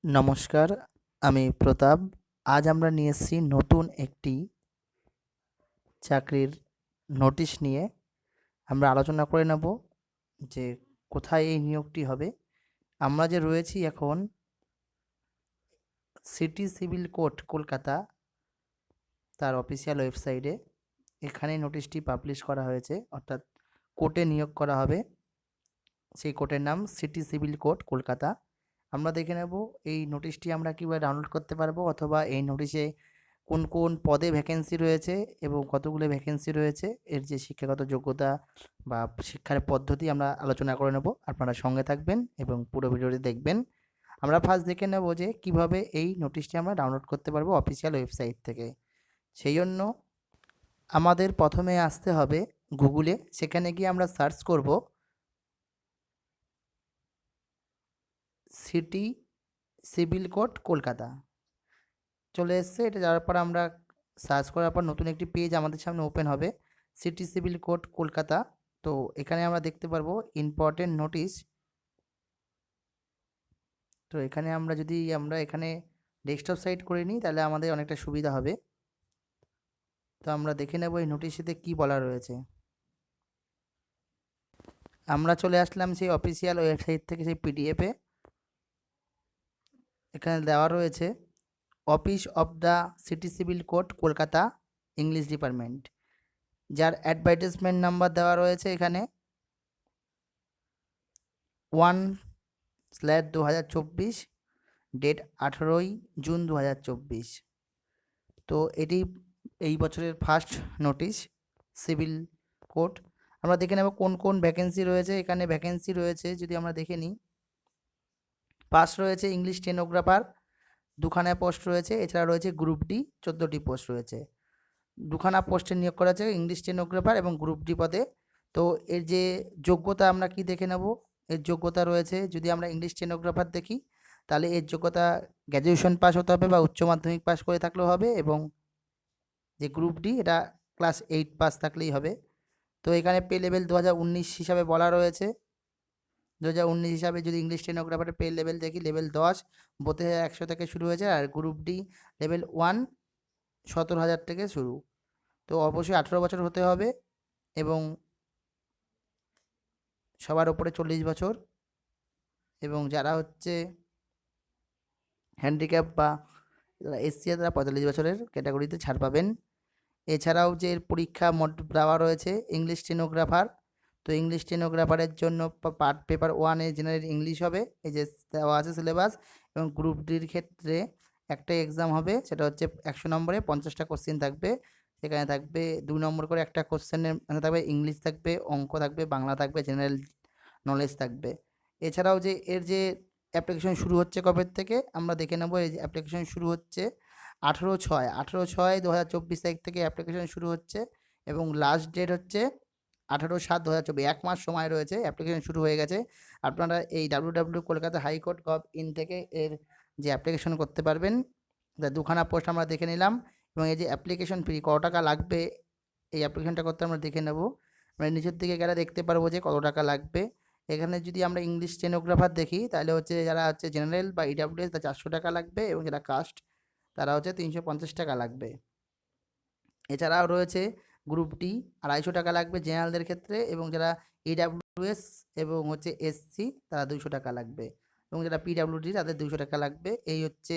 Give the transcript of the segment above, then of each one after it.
নমস্কার, আমি প্রতাপ। আজ আমরা নিয়ে এসেছি নতুন একটি চাকরির নোটিশ নিয়ে। আমরা আলোচনা করে নেব যে কোথায় এই নিয়োগটি হবে। আমরা যে রয়েছি এখন সিটি সিভিল কোর্ট কলকাতা, তার অফিসিয়াল ওয়েবসাইটে। এখানে নোটিশটি পাবলিশ করা হয়েছে, অর্থাৎ কোর্টে নিয়োগ করা হবে। সেই কোর্টের নাম সিটি সিভিল কোর্ট কলকাতা। আমরা দেখে নেব এই নোটিশটি আমরা কীভাবে ডাউনলোড করতে পারবো, অথবা এই নোটিশে কোন কোন পদে ভ্যাকেন্সি রয়েছে এবং কতগুলো ভ্যাকেন্সি রয়েছে, এর যে শিক্ষাগত যোগ্যতা বা শিক্ষার পদ্ধতি আমরা আলোচনা করে নেব। আপনারা সঙ্গে থাকবেন এবং পুরো ভিডিওটি দেখবেন। আমরা ফার্স্ট দেখে নেব যে কিভাবে এই নোটিশটি আমরা ডাউনলোড করতে পারবো অফিসিয়াল ওয়েবসাইট থেকে। সেই জন্য আমাদের প্রথমে আসতে হবে গুগলে। সেখানে গিয়ে আমরা সার্চ করব সিটি সিভিল কোর্ট কলকাতা। চলে এসছে। এটা যাওয়ার পর আমরা সার্চ করার পর নতুন একটি পেজ আমাদের সামনে ওপেন হবে, সিটি সিভিল কোর্ট কলকাতা। তো এখানে আমরা দেখতে পারবো ইম্পর্টেন্ট নোটিশ। তো এখানে আমরা যদি এখানে ডেস্কটপ সাইট করে নিই তাহলে আমাদের অনেকটা সুবিধা হবে। তো আমরা দেখে নেব এই নোটিশটিতে কী বলা রয়েছে। আমরা চলে আসলাম সেই অফিসিয়াল ওয়েবসাইট থেকে, সেই পিডিএফে। এখানে দেওয়া রয়েছে office of the city civil court Kolkata English department, যার অ্যাডভার্টাইজমেন্ট নাম্বার দেওয়া রয়েছে এখানে 1/2024, ডেট 18ই জুন 2024। তো এটি এই বছরের ফার্স্ট নোটিশ সিভিল কোর্ট। আমরা দেখে নেব কোন কোন ভ্যাকেন্সি রয়েছে। এখানে ভ্যাকেন্সি রয়েছে যদি আমরা দেখে নিই, পাস রয়েছে ইংলিশ স্টেনোগ্রাফার 2খানা পোস্ট রয়েছে। এছাড়া রয়েছে গ্রুপ ডি 14টি পোস্ট রয়েছে। 2খানা পোস্টে নিয়োগ করা আছে ইংলিশ স্টেনোগ্রাফার এবং গ্রুপ ডি পদে। তো এর যে যোগ্যতা আমরা কি দেখে নেব। এর যোগ্যতা রয়েছে, যদি আমরা ইংলিশ স্টেনোগ্রাফার দেখি তাহলে এর যোগ্যতা গ্র্যাজুয়েশন পাস হতে হবে বা উচ্চ মাধ্যমিক পাস করে থাকলেও হবে, এবং যে গ্রুপ ডি এটা ক্লাস 8 পাস থাকলেই হবে। তো এখানে পে লেভেল 2019 হিসাবে বলা রয়েছে। 2019 হিসাবে যদি ইংলিশ স্টেনোগ্রাফারের পে লেভেল দেখি, লেভেল 10 32,100 থেকে শুরু হয়েছে, আর গ্রুপ ডি লেভেল 1 17,000 থেকে শুরু। তো অবশ্যই 18 বছর হতে হবে এবং সবার ওপরে 40 বছর, এবং যারা হচ্ছে হ্যান্ডিক্যাপ বা এসসি তারা 45 বছরের ক্যাটাগরিতে ছাড় পাবেন। এছাড়াও যে পরীক্ষা মোট দেওয়া রয়েছে ইংলিশ স্টেনোগ্রাফার। তো ইংলিশ স্টেনোগ্রাফারের জন্য পার্ট পেপার 1-এ জেনারেল ইংলিশ হবে, এই যে দেওয়া আছে সিলেবাস। এবং গ্রুপ ডির ক্ষেত্রে একটাই এক্সাম হবে, সেটা হচ্ছে 100 নম্বরে 50টা কোশ্চেন থাকবে। সেখানে থাকবে 2 নম্বর করে একটা কোশ্চেনের থাকবে ইংলিশ থাকবে, অঙ্ক থাকবে, বাংলা থাকবে, জেনারেল নলেজ থাকবে। এছাড়াও যে এর যে অ্যাপ্লিকেশন শুরু হচ্ছে কবে থেকে আমরা দেখে নেব। এই যে অ্যাপ্লিকেশন শুরু হচ্ছে 18/6/2024 তারিখ থেকে অ্যাপ্লিকেশন শুরু হচ্ছে, এবং লাস্ট ডেট হচ্ছে 18/7/2024। 1 মাস সময় রয়েছে, অ্যাপ্লিকেশন শুরু হয়ে গেছে। আপনারা এই কলকাতা হাইকোর্ট .in থেকে এর যে অ্যাপ্লিকেশন করতে পারবেন। 2খানা পোস্ট আমরা দেখে নিলাম, এবং এই যে অ্যাপ্লিকেশন ফি কত টাকা লাগবে এই অ্যাপ্লিকেশনটা করতে আমরা দেখে নেব। আমরা নিচের দিকে গেলে দেখতে পারবো যে কত টাকা লাগবে। এখানে যদি আমরা ইংলিশ স্টেনোগ্রাফার দেখি তাহলে হচ্ছে যারা হচ্ছে জেনারেল বা ইডাব্লিউএস তার 400 টাকা লাগবে, এবং যারা কাস্ট তারা হচ্ছে 350 টাকা লাগবে। এছাড়াও রয়েছে গ্রুপ ডি 250 টাকা লাগবে জেনারেলদের ক্ষেত্রে, এবং যারা ইডাব্লিউএস এবং হচ্ছে এসসি তারা 200 টাকা লাগবে, এবং যারা পিডাব্লিউডি তাদের 200 টাকা লাগবে। এই হচ্ছে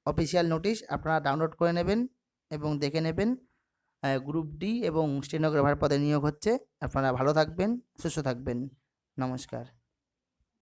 অফিসিয়াল নোটিশ। আপনারা ডাউনলোড করে নেবেন এবং দেখে নেবেন। গ্রুপ ডি এবং স্টেনোগ্রাফার পদে নিয়োগ হচ্ছে। আপনারা ভালো থাকবেন, সুস্থ থাকবেন। নমস্কার।